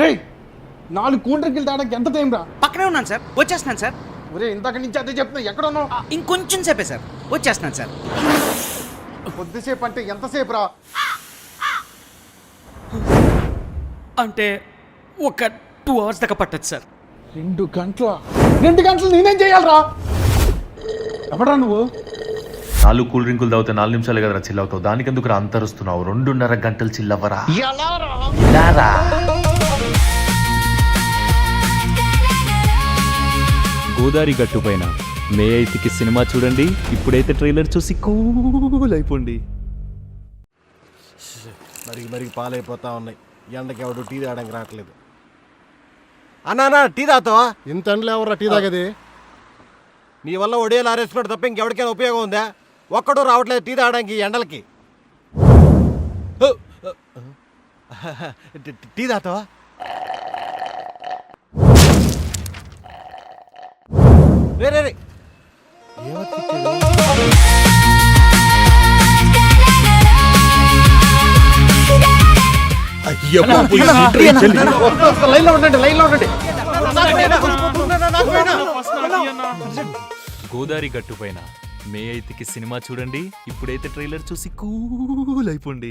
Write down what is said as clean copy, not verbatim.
రేయ్ 4 కూల్ డ్రింకులు తాగడానికి ఎంత టైం రా? పక్కనే ఉన్నాను సార్, వచ్చేస్తున్నాను సార్. ఒరే ఇంతక నుంచి అదే చెప్తున్నా, ఎక్కడ ఉన్నావు? ఇంకొంచెం సేపే సార్, వచ్చేస్తున్నాను సార్. కొద్దిసేపు అంటే ఎంతసేపు రా? అంటే ఒక 2 hours దాకా పట్టచ్చు సార్. 2 గంటలు నేనేం చేయాలరా? ఎవడా నువ్వు? 4 కూల్ డ్రింకులు తాగితే 4 నిమిషాలే కదరా చిల్లవుతావు, దానికెందుకు రా అంతరుస్తున్నావు? 2.5 గంటలు చిల్లవరా? ఇలారా గోదావరి గట్టుపైన మే 8కి సినిమా చూడండి. ఇప్పుడైతే ట్రైలర్ చూసి కూల్ అయిపోండి. మరిగి పాలైపోతా ఉన్నాయి. ఎండకి ఎవడు టీ తాగడానికి రావట్లేదు. అన్నా టీ తాగుతావా? ఇంత ఎండలో ఎవరా టీ తాగేది? నీ వల్ల ఒడియాలు ఆరేసుకున్నాడు తప్ప ఇంకెవరికైనా ఉపయోగం ఉందా? ఒక్కడూ రావట్లేదు టీ తాగడానికి ఎండలకి. టీ తాగుతావా? రే గోదావరి గట్టుపైన మే 8కి సినిమా చూడండి. ఇప్పుడైతే ట్రైలర్ చూసి కూల్ అయిపోండి.